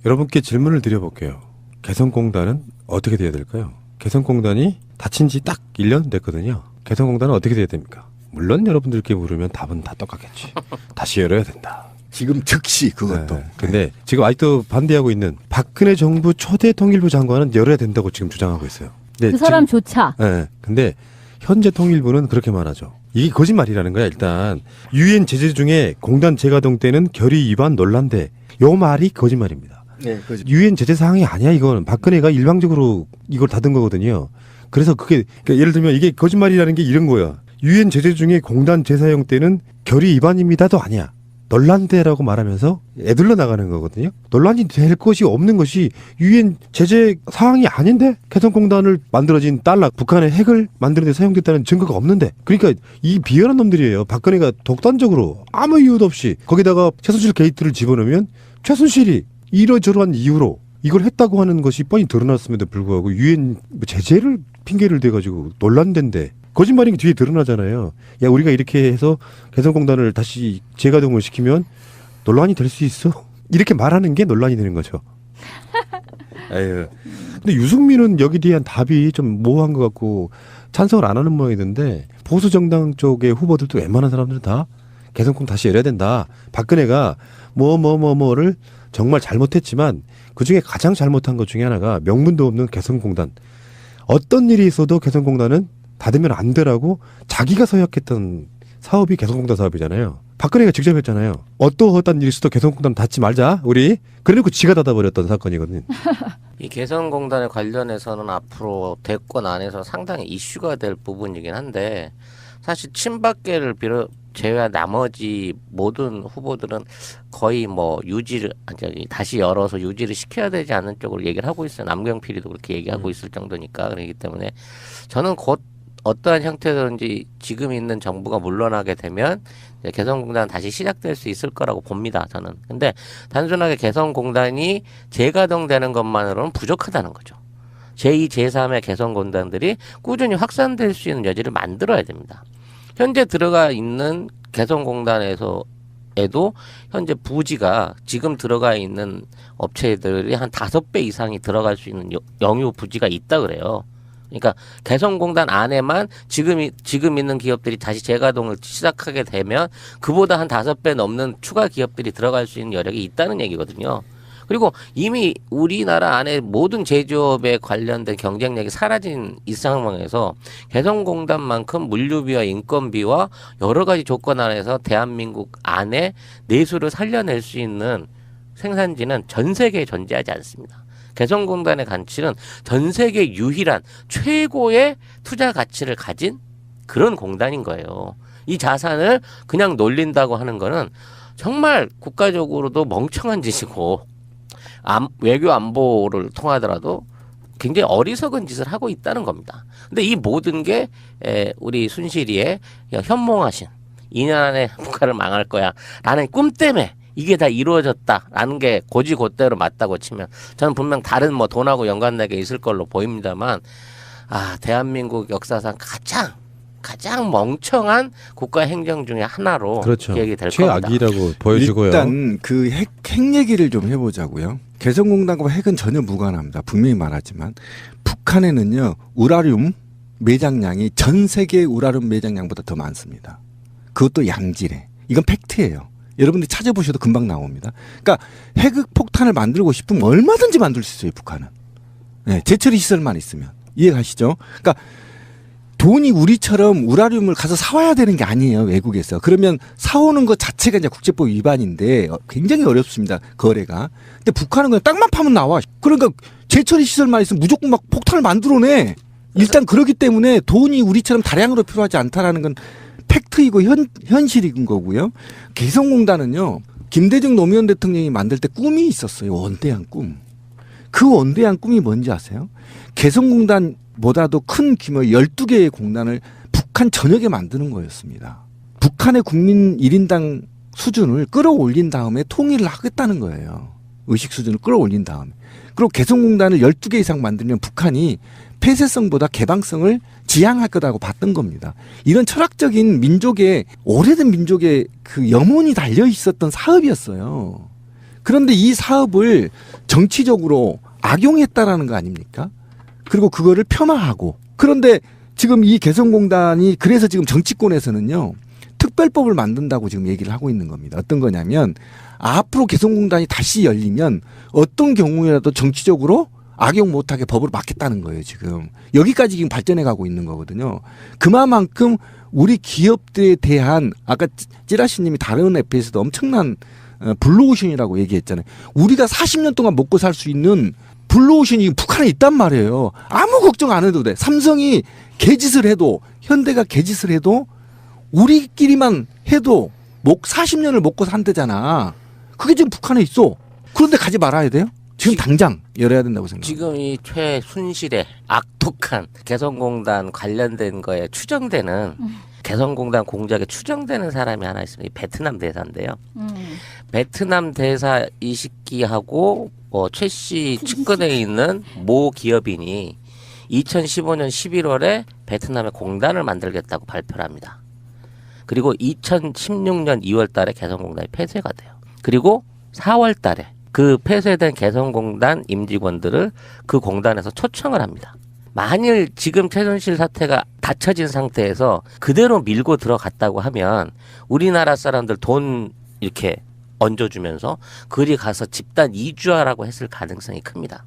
여러분께 질문을 드려볼게요. 개성공단은 어떻게 돼야 될까요? 개성공단이 닫힌 지 딱 1년 됐거든요. 개성공단은 어떻게 돼야 됩니까? 물론 여러분들께 물으면 답은 다 똑같겠지. 다시 열어야 된다. 지금 즉시 그것도. 네. 근데 지금 아직도 반대하고 있는 박근혜 정부 초대 통일부 장관은 열어야 된다고 지금 주장하고 있어요. 그 사람조차. 네. 근데 현재 통일부는 그렇게 말하죠. 이게 거짓말이라는 거야. 일단 유엔 제재 중에 공단 재가동 때는 결의 위반 논란돼. 요 말이 거짓말입니다. 네, 유엔 제재 사항이 아니야. 이건 박근혜가 일방적으로 이걸 닫은 거거든요. 그래서 그게 그러니까 예를 들면 이게 거짓말이라는 게 이런 거야. 유엔 제재 중에 공단 재사용 때는 결의 위반입니다도 아니야. 논란대라고 말하면서 애들러 나가는 거거든요. 논란이 될 것이 없는 것이 유엔 제재 사항이 아닌데 개성공단을 만들어진 달러 북한의 핵을 만드는 데 사용됐다는 증거가 없는데 그러니까 이 비열한 놈들이에요. 박근혜가 독단적으로 아무 이유도 없이 거기다가 최순실 게이트를 집어넣으면 최순실이 이러저러한 이유로 이걸 했다고 하는 것이 뻔히 드러났음에도 불구하고 유엔 제재를 핑계를 대가지고 논란된데 거짓말인 게 뒤에 드러나잖아요. 야 우리가 이렇게 해서 개성공단을 다시 재가동을 시키면 논란이 될 수 있어. 이렇게 말하는 게 논란이 되는 거죠. 에휴. 근데 유승민은 여기 대한 답이 좀 모호한 것 같고 찬성을 안 하는 모양이던데 보수 정당 쪽의 후보들도 웬만한 사람들은 다 개성공 다시 열어야 된다. 박근혜가 뭐를 정말 잘못했지만 그중에 가장 잘못한 것 중에 하나가 명분도 없는 개성공단. 어떤 일이 있어도 개성공단은 닫으면 안 되라고 자기가 서약했던 사업이 개성공단 사업이잖아요. 박근혜가 직접 했잖아요. 어떠한 일이 있어도 개성공단 닫지 말자 우리. 그래놓고 지가 닫아버렸던 사건이거든요. 이 개성공단에 관련해서는 앞으로 대권 안에서 상당히 이슈가 될 부분이긴 한데 사실 친박계를 제외한 나머지 모든 후보들은 거의 뭐 유지를 다시 열어서 유지를 시켜야 되지 않는 쪽으로 얘기를 하고 있어요. 남경필이도 그렇게 얘기하고 있을 정도니까. 그렇기 때문에 저는 곧 어떠한 형태든지 지금 있는 정부가 물러나게 되면 개성공단 다시 시작될 수 있을 거라고 봅니다. 저는. 근데 단순하게 개성공단이 재가동되는 것만으로는 부족하다는 거죠. 제2, 제3의 개성공단들이 꾸준히 확산될 수 있는 여지를 만들어야 됩니다. 현재 들어가 있는 개성공단에서에도 현재 부지가 지금 들어가 있는 업체들이 한 5배 이상이 들어갈 수 있는 영유 부지가 있다 그래요. 그러니까 개성공단 안에만 지금 있는 기업들이 다시 재가동을 시작하게 되면 그보다 한 5배 넘는 추가 기업들이 들어갈 수 있는 여력이 있다는 얘기거든요. 그리고 이미 우리나라 안에 모든 제조업에 관련된 경쟁력이 사라진 이 상황에서 개성공단만큼 물류비와 인건비와 여러 가지 조건 안에서 대한민국 안에 내수를 살려낼 수 있는 생산지는 전 세계에 존재하지 않습니다. 개성공단의 가치는 전 세계 유일한 최고의 투자 가치를 가진 그런 공단인 거예요. 이 자산을 그냥 놀린다고 하는 거는 정말 국가적으로도 멍청한 짓이고 외교 안보를 통하더라도 굉장히 어리석은 짓을 하고 있다는 겁니다. 근데 이 모든 게 우리 순실이의 현몽하신 2년 안에 북한을 망할 거야 라는 꿈 때문에 이게 다 이루어졌다라는 게 고지고대로 맞다고 치면 저는 분명 다른 뭐 돈하고 연관되게 있을 걸로 보입니다만 대한민국 역사상 가장 멍청한 국가 행정 중에 하나로 그렇죠. 기억이 될 겁니다. 최악이라고 보여지고요. 일단 그 핵 얘기를 좀 해보자고요. 개성공단과 핵은 전혀 무관합니다. 분명히 말하지만 북한에는요 우라늄 매장량이 전 세계 우라늄 매장량보다 더 많습니다. 그것도 양질의. 이건 팩트예요. 여러분들이 찾아보셔도 금방 나옵니다. 그러니까 핵폭탄을 만들고 싶으면 얼마든지 만들 수 있어요. 북한은. 네, 재처리 시설만 있으면. 이해가시죠? 그러니까 돈이 우리처럼 우라늄을 가서 사와야 되는 게 아니에요. 외국에서. 그러면 사오는 것 자체가 이제 국제법 위반인데 굉장히 어렵습니다. 거래가. 근데 북한은 그냥 땅만 파면 나와. 그러니까 재처리 시설만 있으면 무조건 막 폭탄을 만들어내. 일단 그렇기 때문에 돈이 우리처럼 다량으로 필요하지 않다라는 건 팩트이고 현실인 거고요. 개성공단은요. 김대중 노무현 대통령이 만들 때 꿈이 있었어요. 원대한 꿈. 그 원대한 꿈이 뭔지 아세요? 개성공단보다도 큰 규모의 12개의 공단을 북한 전역에 만드는 거였습니다. 북한의 국민 1인당 수준을 끌어올린 다음에 통일을 하겠다는 거예요. 의식 수준을 끌어올린 다음에. 그리고 개성공단을 12개 이상 만들면 북한이 폐쇄성보다 개방성을 지향할 거라고 봤던 겁니다. 이런 오래된 민족의 그 염원이 달려 있었던 사업이었어요. 그런데 이 사업을 정치적으로 악용했다라는 거 아닙니까? 그리고 그거를 폄하하고. 그런데 지금 이 개성공단이 그래서 지금 정치권에서는요. 특별법을 만든다고 지금 얘기를 하고 있는 겁니다. 어떤 거냐면 앞으로 개성공단이 다시 열리면 어떤 경우에라도 정치적으로 악용 못하게 법을 막겠다는 거예요. 지금 여기까지 지금 발전해 가고 있는 거거든요. 그만큼 우리 기업들에 대한 아까 찌라시님이 다른 에피에서도 엄청난 블루오션이라고 얘기했잖아요. 우리가 40년 동안 먹고 살 수 있는 블루오션이 북한에 있단 말이에요. 아무 걱정 안 해도 돼. 삼성이 개짓을 해도 현대가 개짓을 해도 우리끼리만 해도 40년을 먹고 산대잖아. 그게 지금 북한에 있어. 그런데 가지 말아야 돼요? 지금 당장 열어야 된다고 생각합니다. 지금 이 최순실의 악독한 개성공단 관련된 거에 추정되는 개성공단 공작에 추정되는 사람이 하나 있습니다. 이 베트남 대사인데요. 베트남 대사 이식기하고 최 씨 측근에 있는 모 기업인이 2015년 11월에 베트남에 공단을 만들겠다고 발표를 합니다. 그리고 2016년 2월 달에 개성공단이 폐쇄가 돼요. 그리고 4월 달에 그 폐쇄된 개성공단 임직원들을 그 공단에서 초청을 합니다. 만일 지금 최순실 사태가 닫혀진 상태에서 그대로 밀고 들어갔다고 하면 우리나라 사람들 돈 이렇게 얹어주면서 그리 가서 집단 이주하라고 했을 가능성이 큽니다.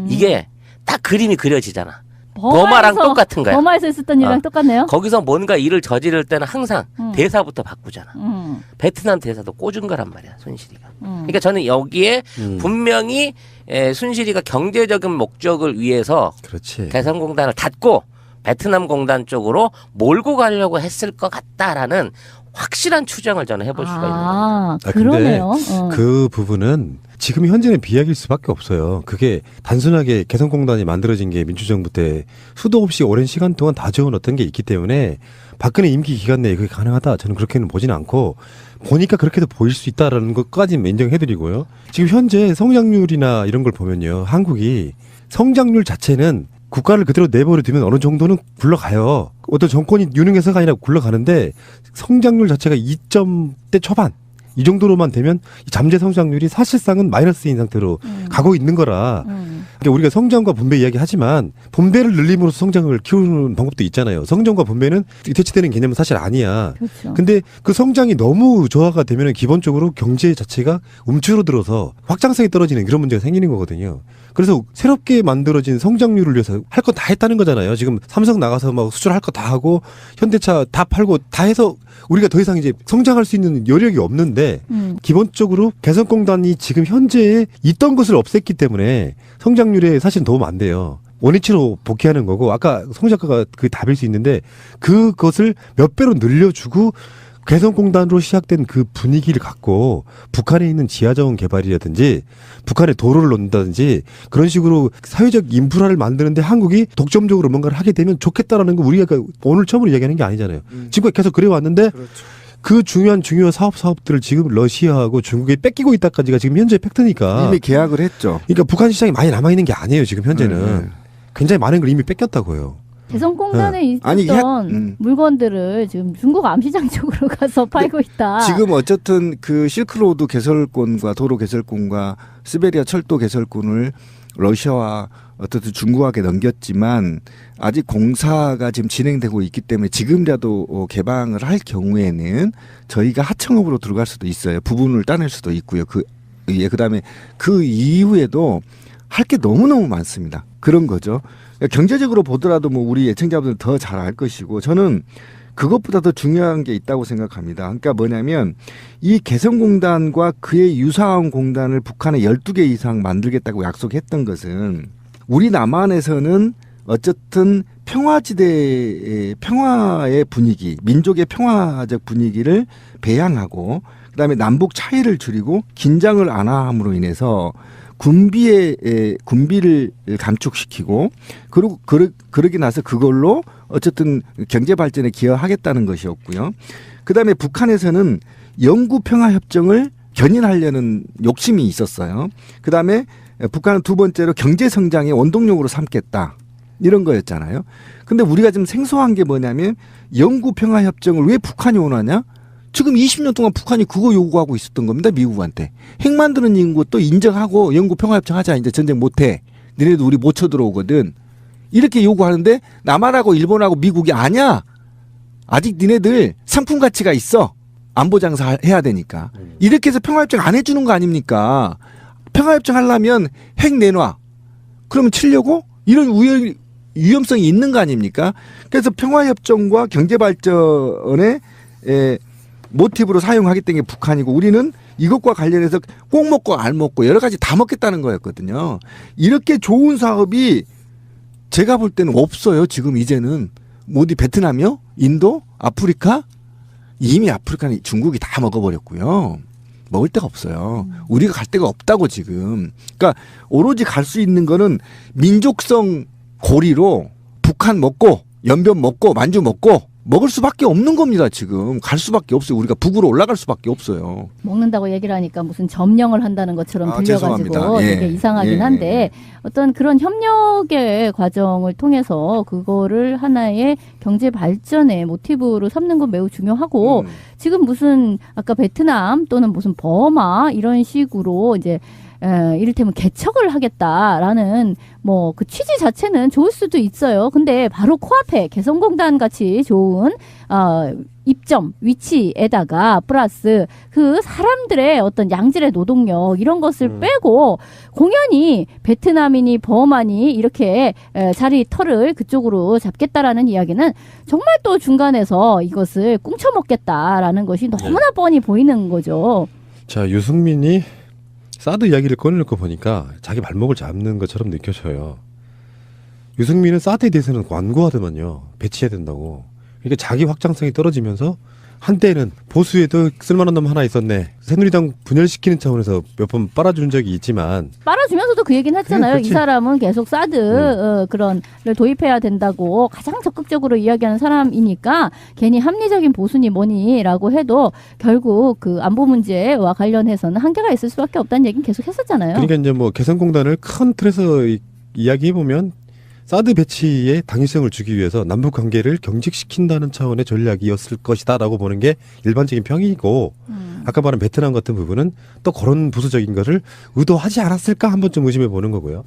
이게 딱 그림이 그려지잖아. 버마랑 똑같은 거야. 버마에서 있었던 일이랑 똑같네요. 거기서 뭔가 일을 저지를 때는 항상 대사부터 바꾸잖아. 베트남 대사도 꽂은 거란 말이야, 순실이가. 그러니까 저는 여기에 분명히 순실이가 경제적인 목적을 위해서 그렇지. 개성공단을 닫고 베트남 공단 쪽으로 몰고 가려고 했을 것 같다라는 확실한 추정을 저는 해볼 수가 있는 겁니다. 근데 그러네요. 그 부분은 지금 현재는 비약일 수밖에 없어요. 그게 단순하게 개성공단이 만들어진 게 민주정부 때 수도 없이 오랜 시간 동안 다져온 어떤 게 있기 때문에 박근혜 임기 기간 내에 그게 가능하다. 저는 그렇게는 보지는 않고 보니까 그렇게도 보일 수 있다라는 것까지는 인정해드리고요. 지금 현재 성장률이나 이런 걸 보면요. 한국이 성장률 자체는 국가를 그대로 내버려 두면 어느 정도는 굴러가요. 어떤 정권이 유능해서가 아니라 굴러가는데 성장률 자체가 2점대 초반 이 정도로만 되면 잠재 성장률이 사실상은 마이너스인 상태로 가고 있는 거라. 그러니까 우리가 성장과 분배 이야기하지만 분배를 늘림으로써 성장을 키우는 방법도 있잖아요. 성장과 분배는 대치되는 개념은 사실 아니야. 그렇죠. 근데 그 성장이 너무 저하가 되면 기본적으로 경제 자체가 움츠러들어서 확장성이 떨어지는 그런 문제가 생기는 거거든요. 그래서 새롭게 만들어진 성장률을 위해서 할 거 다 했다는 거잖아요. 지금 삼성 나가서 막 수출할 거 다 하고 현대차 다 팔고 다 해서 우리가 더 이상 이제 성장할 수 있는 여력이 없는데 기본적으로 개성공단이 지금 현재에 있던 것을 없앴기 때문에 성장률에 사실 도움 안 돼요. 원위치로 복귀하는 거고 아까 송 작가가 그 답일 수 있는데 그것을 몇 배로 늘려주고 개성공단으로 시작된 그 분위기를 갖고 북한에 있는 지하자원 개발이라든지 북한에 도로를 놓는다든지 그런 식으로 사회적 인프라를 만드는데 한국이 독점적으로 뭔가를 하게 되면 좋겠다라는 거 우리가 오늘 처음으로 이야기하는 게 아니잖아요. 지금까지 계속 그래왔는데 그렇죠. 그 중요한 사업들을 지금 러시아하고 중국에 뺏기고 있다까지가 지금 현재 팩트니까. 이미 계약을 했죠. 그러니까 북한 시장이 많이 남아있는 게 아니에요. 지금 현재는. 네. 굉장히 많은 걸 이미 뺏겼다고요. 개성공단에 있었던 아니, 물건들을 지금 중국 암시장 쪽으로 가서 팔고 있다. 지금 어쨌든 그 실크로드 개설권과 도로 개설권과 시베리아 철도 개설권을 러시아와 어떻든 중국에게 넘겼지만 아직 공사가 지금 진행되고 있기 때문에 지금이라도 개방을 할 경우에는 저희가 하청업으로 들어갈 수도 있어요. 부분을 따낼 수도 있고요. 그다음에 그 이후에도 할 게 너무너무 많습니다. 그런 거죠. 경제적으로 보더라도 뭐 우리 예청자분들 더 잘 알 것이고 저는 그것보다 더 중요한 게 있다고 생각합니다. 그러니까 뭐냐면 이 개성공단과 그의 유사한 공단을 북한에 12개 이상 만들겠다고 약속했던 것은 우리 남한에서는 어쨌든 평화지대의 평화의 분위기, 민족의 평화적 분위기를 배양하고 그다음에 남북 차이를 줄이고 긴장을 안 함으로 인해서 군비를 감축시키고 그리고 그러기 나서 그걸로 어쨌든 경제 발전에 기여하겠다는 것이었고요. 그다음에 북한에서는 영구 평화 협정을 견인하려는 욕심이 있었어요. 그다음에 북한은 두 번째로 경제 성장의 원동력으로 삼겠다. 이런 거였잖아요. 근데 우리가 지금 생소한 게 뭐냐면 영구 평화 협정을 왜 북한이 원하냐? 지금 20년 동안 북한이 그거 요구하고 있었던 겁니다. 미국한테. 핵 만드는 것도 인정하고 영구 평화협정 하자. 이제 전쟁 못해. 너네도 우리 못 쳐들어오거든. 이렇게 요구하는데 남한하고 일본하고 미국이 아니야. 아직 니네들 상품 가치가 있어. 안보 장사 해야 되니까. 이렇게 해서 평화협정 안 해주는 거 아닙니까? 평화협정 하려면 핵 내놔. 그러면 치려고? 이런 위험성이 있는 거 아닙니까? 그래서 평화협정과 경제발전의 모티브로 사용하겠다는 게 북한이고 우리는 이것과 관련해서 꼭 먹고 알 먹고 여러 가지 다 먹겠다는 거였거든요. 이렇게 좋은 사업이 제가 볼 때는 없어요. 지금 이제는 어디 베트남이요? 인도? 아프리카? 이미 아프리카는 중국이 다 먹어버렸고요. 먹을 데가 없어요. 우리가 갈 데가 없다고 지금. 그러니까 오로지 갈 수 있는 거는 민족성 고리로 북한 먹고 연변 먹고 만주 먹고 먹을 수밖에 없는 겁니다. 지금 갈 수밖에 없어요. 우리가 북으로 올라갈 수밖에 없어요. 먹는다고 얘기를 하니까 무슨 점령을 한다는 것처럼 들려가지고 죄송합니다. 되게 이상하긴 한데 어떤 그런 협력의 과정을 통해서 그거를 하나의 경제 발전의 모티브로 삼는 건 매우 중요하고 지금 무슨 아까 베트남 또는 무슨 버마 이런 식으로 이제 이를테면 개척을 하겠다라는 뭐 그 취지 자체는 좋을 수도 있어요. 근데 바로 코앞에 개성공단 같이 좋은 입점 위치에다가 플러스 그 사람들의 어떤 양질의 노동력 이런 것을 빼고 공연히 베트남이니 버마니 이렇게 자리 털을 그쪽으로 잡겠다라는 이야기는 정말 또 중간에서 이것을 꿍쳐먹겠다라는 것이 너무나 뻔히 보이는 거죠. 자, 유승민이 사드 이야기를 꺼내놓고 보니까 자기 발목을 잡는 것처럼 느껴져요. 유승민은 사드에 대해서는 완고하더만요. 배치해야 된다고. 그러니까 자기 확장성이 떨어지면서 한때는 보수에도 쓸만한 놈 하나 있었네. 새누리당 분열시키는 차원에서 몇 번 빨아준 적이 있지만 빨아주면서도 그 얘기는 했잖아요. 이 사람은 계속 사드 그런를 도입해야 된다고 가장 적극적으로 이야기하는 사람이니까 괜히 합리적인 보수니 뭐니라고 해도 결국 그 안보 문제와 관련해서는 한계가 있을 수밖에 없다는 얘기는 계속 했었잖아요. 그러니까 이제 뭐 개성공단을 큰 틀에서 이야기해 보면 사드 배치에 당위성을 주기 위해서 남북 관계를 경직시킨다는 차원의 전략이었을 것이다라고 보는 게 일반적인 평이고 아까 말한 베트남 같은 부분은 또 그런 부수적인 것을 의도하지 않았을까 한번 좀 의심해 보는 거고요.